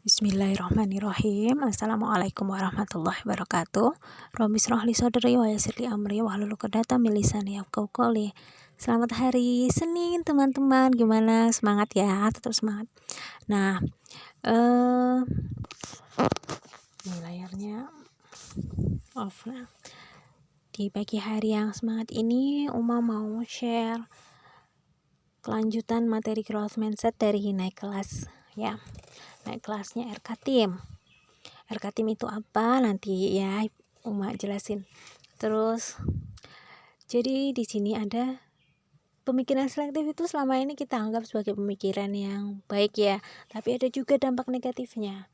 Bismillahirrahmanirrahim. Assalamualaikum warahmatullahi wabarakatuh. Rabbi shrah li sadri wa yassir li amri wahlul 'uqdatam min lisani yafqahu qawli. Selamat hari Senin teman-teman. Gimana? Semangat ya, tetap semangat. Nah, ini layarnya off. Nah, di pagi hari yang semangat ini Uma mau share kelanjutan materi growth mindset dari naik kelas ya. Naik kelasnya RK Team. RK Team itu apa? Nanti ya Uma jelasin. Terus jadi di sini ada pemikiran selektif itu selama ini kita anggap sebagai pemikiran yang baik ya, tapi ada juga dampak negatifnya.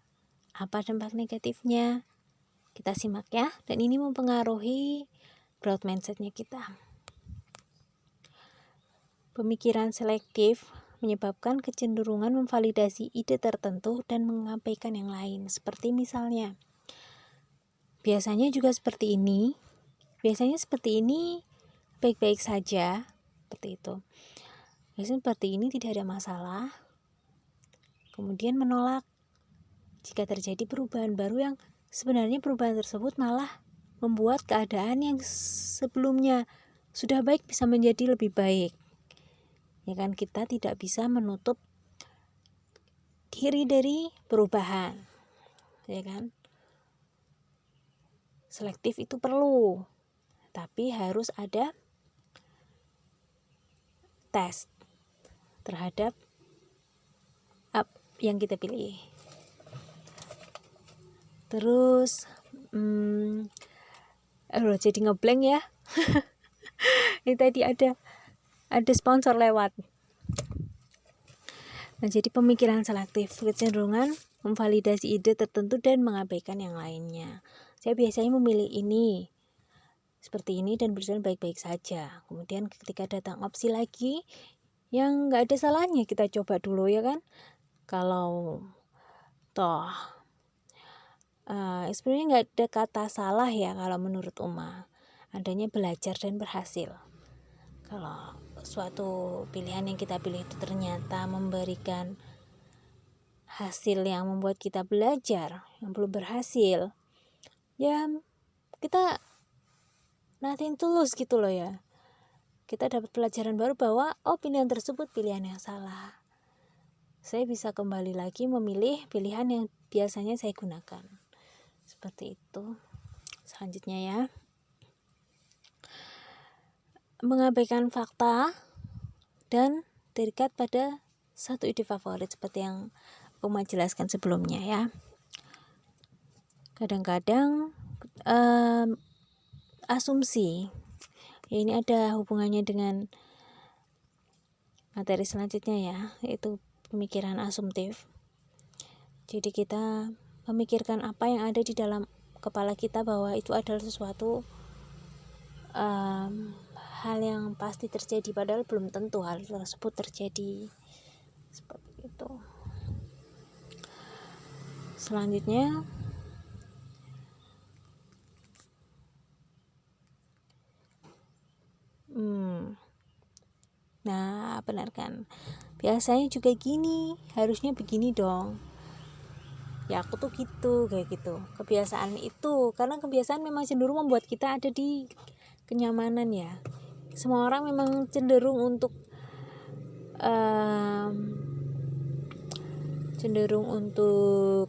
Apa dampak negatifnya? Kita simak ya, dan ini mempengaruhi growth mindsetnya kita. Pemikiran selektif menyebabkan kecenderungan memvalidasi ide tertentu dan mengabaikan yang lain. Seperti misalnya, biasanya seperti ini baik-baik saja, seperti itu. Biasanya seperti ini tidak ada masalah. Kemudian menolak jika terjadi perubahan baru yang sebenarnya perubahan tersebut malah membuat keadaan yang sebelumnya sudah baik bisa menjadi lebih baik. Ya kan, kita tidak bisa menutup diri dari perubahan, ya kan. Selektif itu perlu, tapi harus ada tes terhadap yang kita pilih. Terus jadi ngeblank ya. Ini tadi ada sponsor lewat. Nah, jadi pemikiran selektif kecenderungan memvalidasi ide tertentu dan mengabaikan yang lainnya. Saya biasanya memilih ini seperti ini dan berjalan baik-baik saja. Kemudian ketika datang opsi lagi yang nggak ada salahnya kita coba dulu, ya kan. Kalau toh sebenarnya nggak ada kata salah ya kalau menurut Uma. Adanya belajar dan berhasil. Kalau suatu pilihan yang kita pilih itu ternyata memberikan hasil yang membuat kita belajar, yang belum berhasil, ya kita nothing tulus gitu loh ya. Kita dapat pelajaran baru bahwa pilihan tersebut pilihan yang salah. Saya bisa kembali lagi memilih pilihan yang biasanya saya gunakan. Seperti itu. Selanjutnya ya, mengabaikan fakta dan terikat pada satu ide favorit seperti yang Uma jelaskan sebelumnya ya. Kadang-kadang asumsi ya, ini ada hubungannya dengan materi selanjutnya ya, yaitu pemikiran asumtif. Jadi kita memikirkan apa yang ada di dalam kepala kita bahwa itu adalah sesuatu hal yang pasti terjadi, padahal belum tentu hal tersebut terjadi. Seperti itu. Selanjutnya nah, benar kan, biasanya juga gini, harusnya begini dong ya, aku tuh gitu, kayak gitu. Kebiasaan itu, karena kebiasaan memang cenderung membuat kita ada di kenyamanan ya. Semua orang memang cenderung untuk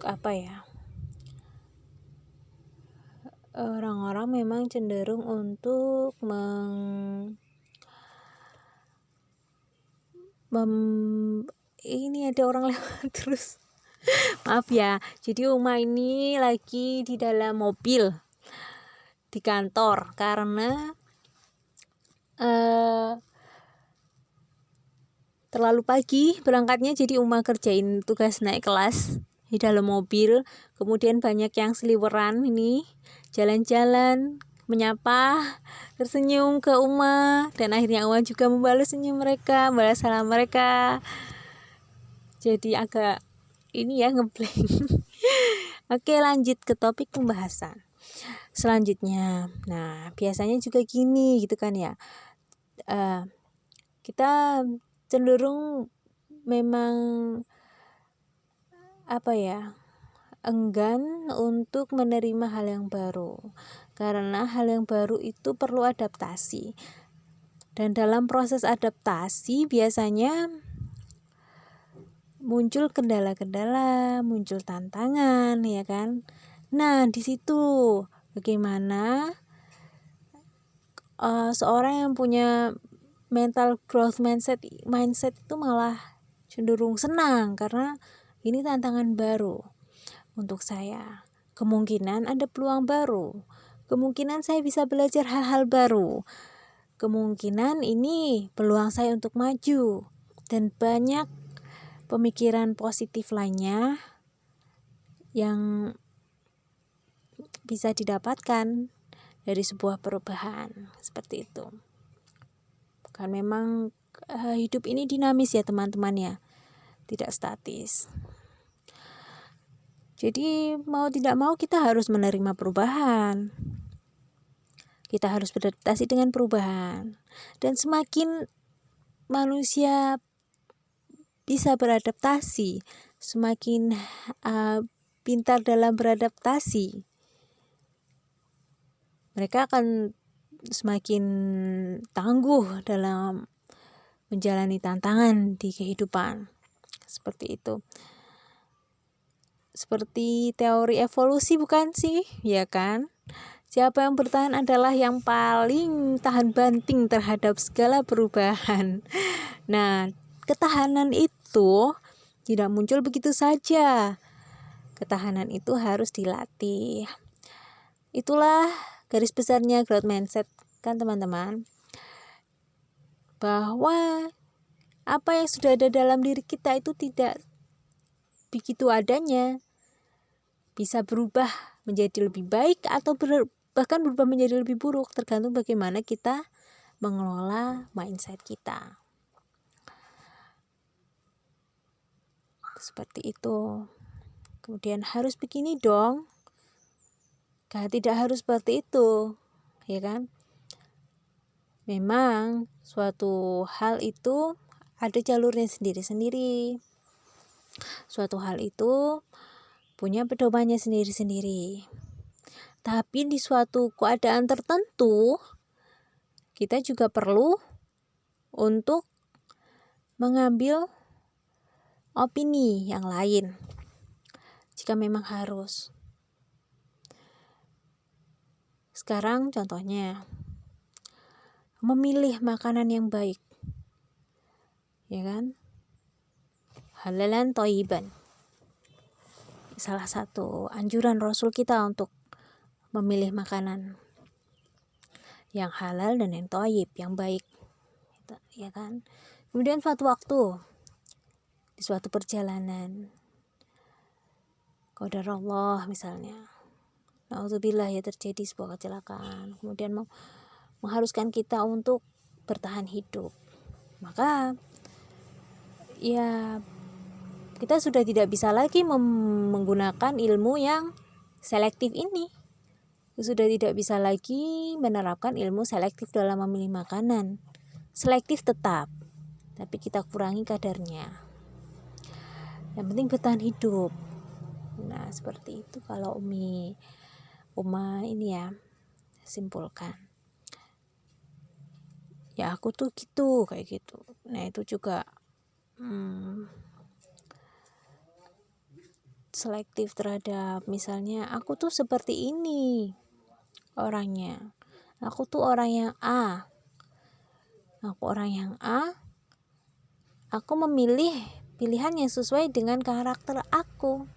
apa ya, orang-orang memang cenderung untuk ini ada orang lewat terus. Maaf ya. Jadi Uma ini lagi di dalam mobil di kantor karena terlalu pagi berangkatnya, jadi Uma kerjain tugas naik kelas di dalam mobil. Kemudian banyak yang seliweran ini, jalan-jalan, menyapa, tersenyum ke Uma, dan akhirnya Uma juga membalas senyum mereka, membalas salam mereka. Jadi agak ini ya, ngeblank. Oke, lanjut ke topik pembahasan selanjutnya. Nah, biasanya juga gini gitu kan ya, kita cenderung memang apa ya, enggan untuk menerima hal yang baru, karena hal yang baru itu perlu adaptasi. Dan dalam proses adaptasi biasanya muncul kendala-kendala, muncul tantangan, ya kan? Nah, di situ bagaimana seorang yang punya mental growth mindset itu malah cenderung senang karena ini tantangan baru untuk saya. Kemungkinan ada peluang baru. Kemungkinan saya bisa belajar hal-hal baru. Kemungkinan ini peluang saya untuk maju, dan banyak pemikiran positif lainnya yang bisa didapatkan dari sebuah perubahan seperti itu. Kan memang hidup ini dinamis ya teman-teman ya, tidak statis. Jadi mau tidak mau kita harus menerima perubahan. Kita harus beradaptasi dengan perubahan. Dan semakin manusia bisa beradaptasi, semakin pintar dalam beradaptasi, mereka akan semakin tangguh dalam menjalani tantangan di kehidupan. Seperti itu. Seperti teori evolusi bukan sih? Ya kan? Siapa yang bertahan adalah yang paling tahan banting terhadap segala perubahan. Nah, ketahanan itu tidak muncul begitu saja. Ketahanan itu harus dilatih. Itulah garis besarnya growth mindset kan teman-teman. Bahwa apa yang sudah ada dalam diri kita itu tidak begitu adanya. Bisa berubah menjadi lebih baik atau bahkan berubah menjadi lebih buruk, tergantung bagaimana kita mengelola mindset kita. Seperti itu. Kemudian harus begini dong. Tidak harus seperti itu, ya kan? Memang suatu hal itu ada jalurnya sendiri-sendiri. Suatu hal itu punya pedomannya sendiri-sendiri. Tapi di suatu keadaan tertentu, kita juga perlu untuk mengambil opini yang lain. Jika memang harus. Sekarang contohnya, memilih makanan yang baik. Ya kan? Halalan thayyiban. Salah satu anjuran Rasul kita untuk memilih makanan yang halal dan yang thayyib, yang baik. Ya kan? Kemudian suatu waktu di suatu perjalanan, qadarullah misalnya, na'udzubillah ya, terjadi sebuah kecelakaan, kemudian mengharuskan kita untuk bertahan hidup. Maka ya kita sudah tidak bisa lagi menggunakan ilmu yang selektif ini. Sudah tidak bisa lagi menerapkan ilmu selektif dalam memilih makanan. Selektif tetap, tapi kita kurangi kadarnya. Yang penting bertahan hidup. Nah, seperti itu kalau Uma ini ya simpulkan. Ya aku tuh gitu, kayak gitu. Nah, itu juga selektif terhadap, misalnya aku tuh seperti ini orangnya, aku tuh orang yang A, aku memilih pilihan yang sesuai dengan karakter aku.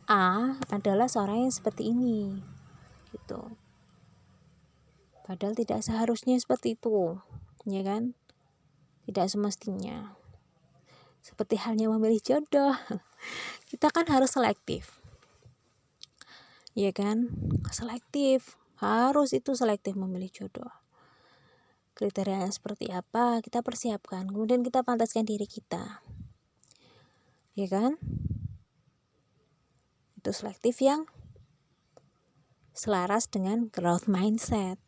A adalah seorang yang seperti ini gitu, padahal tidak seharusnya seperti itu, ya kan? Tidak semestinya. Seperti halnya memilih jodoh, kita kan harus selektif, ya kan? Selektif, harus itu selektif memilih jodoh. Kriteria seperti apa kita persiapkan, kemudian kita pantaskan diri kita, ya kan? Itu selektif yang selaras dengan growth mindset,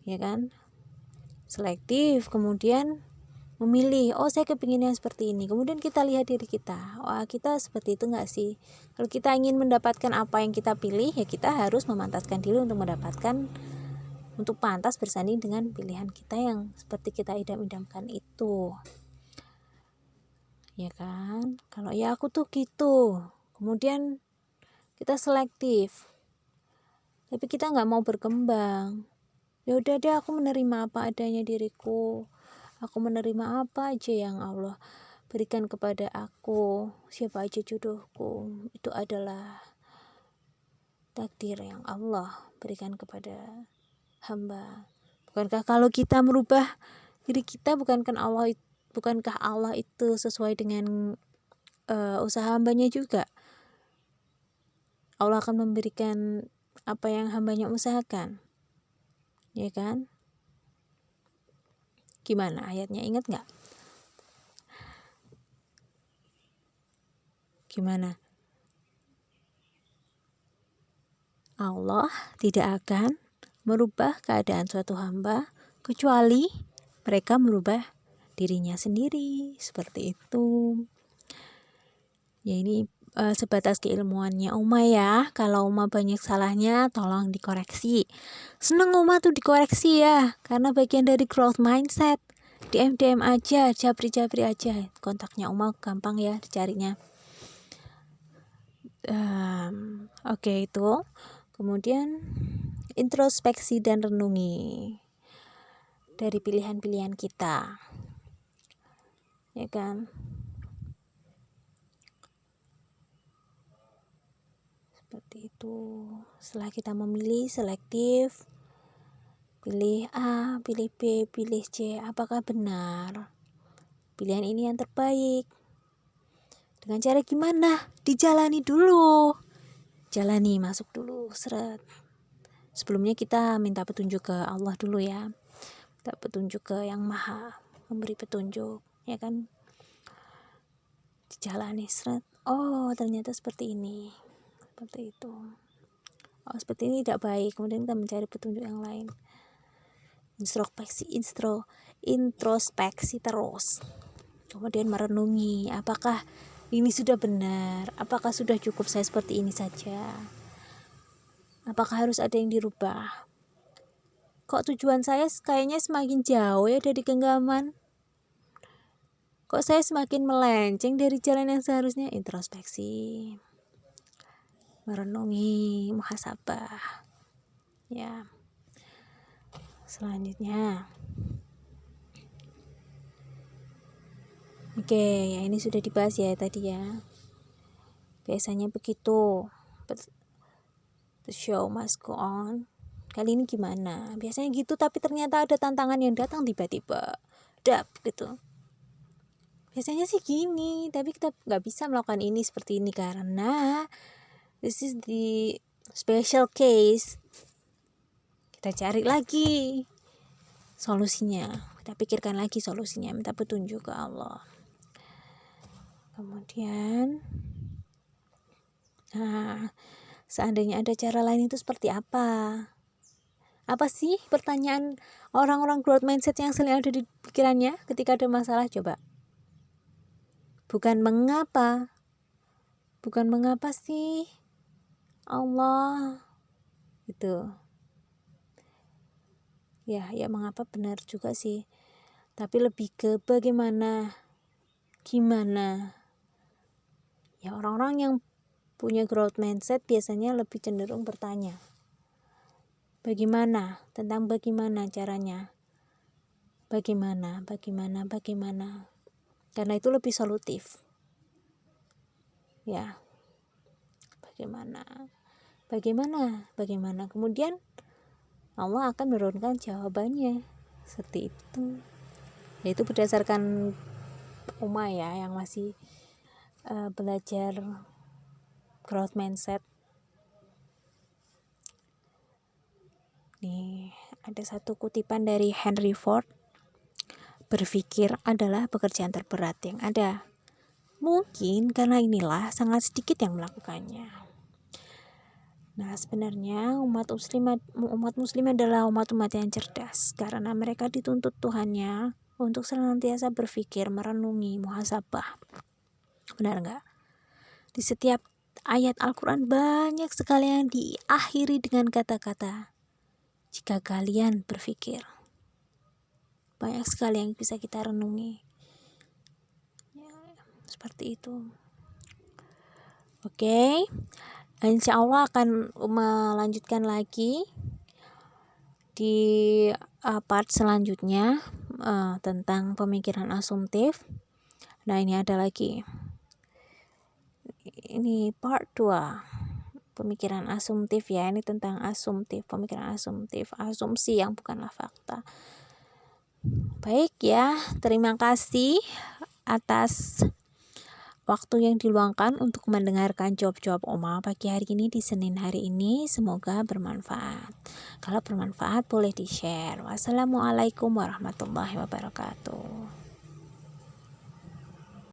ya kan? Selektif kemudian memilih, oh saya kepinginnya seperti ini. Kemudian kita lihat diri kita, wah kita seperti itu enggak sih? Kalau kita ingin mendapatkan apa yang kita pilih, ya kita harus memantaskan diri untuk mendapatkan, untuk pantas bersanding dengan pilihan kita yang seperti kita idam-idamkan itu. Ya kan? Kalau ya aku tuh gitu. Kemudian kita selektif. Tapi kita nggak mau berkembang. Ya udah deh, aku menerima apa adanya diriku. Aku menerima apa aja yang Allah berikan kepada aku. Siapa aja jodohku, itu adalah takdir yang Allah berikan kepada hamba. Bukankah kalau kita merubah diri kita, bukankah Allah itu sesuai dengan usaha hambanya juga? Allah akan memberikan apa yang hambanya usahakan, ya kan? Gimana ayatnya, ingat nggak? Gimana? Allah tidak akan merubah keadaan suatu hamba kecuali mereka merubah dirinya sendiri, seperti itu. Ya ini sebatas keilmuannya Uma ya. Kalau Uma banyak salahnya tolong dikoreksi. Seneng Uma tuh dikoreksi ya, karena bagian dari growth mindset. DM aja, japri aja. Kontaknya Uma gampang ya dicarinya. Oke, itu. Kemudian introspeksi dan renungi dari pilihan-pilihan kita, ya kan? Seperti itu. Setelah kita memilih selektif, pilih A, pilih B, pilih C, apakah benar pilihan ini yang terbaik? Dengan cara gimana? Dijalani dulu. Jalani, masuk dulu, seret. Sebelumnya kita minta petunjuk ke Allah dulu ya. Minta petunjuk ke Yang Maha memberi petunjuk, ya kan? Dijalani, seret. Oh, ternyata seperti ini. Seperti itu. Oh, seperti ini tidak baik. Kemudian kita mencari petunjuk yang lain. Introspeksi terus. Kemudian merenungi, apakah ini sudah benar? Apakah sudah cukup saya seperti ini saja? Apakah harus ada yang dirubah? Kok tujuan saya kayaknya semakin jauh ya dari genggaman? Kok saya semakin melenceng dari jalan yang seharusnya? Introspeksi, merenungi, muhasabah. Ya. Selanjutnya. Oke, ya ini sudah dibahas ya tadi ya. Biasanya begitu. The show must go on. Kali ini gimana? Biasanya gitu, tapi ternyata ada tantangan yang datang tiba-tiba. Dap gitu. Biasanya sih gini, tapi kita nggak bisa melakukan ini seperti ini karena this is the special case. Kita cari lagi solusinya. Kita pikirkan lagi solusinya. Minta petunjuk ke Allah. Kemudian, seandainya ada cara lain itu seperti apa? Apa sih pertanyaan orang-orang growth mindset yang sering ada di pikirannya ketika ada masalah? Coba. Bukan mengapa sih Allah itu. Ya mengapa benar juga sih. Tapi lebih ke bagaimana, gimana. Ya orang-orang yang punya growth mindset biasanya lebih cenderung bertanya. Bagaimana? Tentang bagaimana caranya? Bagaimana? Karena itu lebih solutif. Ya. Bagaimana? Kemudian Allah akan menurunkan jawabannya. Seperti itu. Yaitu berdasarkan Uma ya yang masih belajar growth mindset. Nih, ada satu kutipan dari Henry Ford. Berpikir adalah pekerjaan terberat yang ada. Mungkin karena inilah sangat sedikit yang melakukannya. Nah, sebenarnya umat muslim adalah umat yang cerdas karena mereka dituntut Tuhannya untuk senantiasa berpikir, merenungi, muhasabah. Benar nggak? Di setiap ayat Al-Quran banyak sekali yang diakhiri dengan kata-kata jika kalian berpikir. Banyak sekali yang bisa kita renungi. Ya, seperti itu. Oke, insya Allah akan melanjutkan lagi di part selanjutnya tentang pemikiran asumtif. Nah, ini ada lagi. Ini part 2. Pemikiran asumtif ya. Ini tentang asumtif, pemikiran asumtif, asumsi yang bukanlah fakta. Baik ya, terima kasih atas waktu yang diluangkan untuk mendengarkan jawab-jawab Oma pagi hari ini di Senin hari ini. Semoga bermanfaat. Kalau bermanfaat boleh di-share. Wassalamualaikum warahmatullahi wabarakatuh.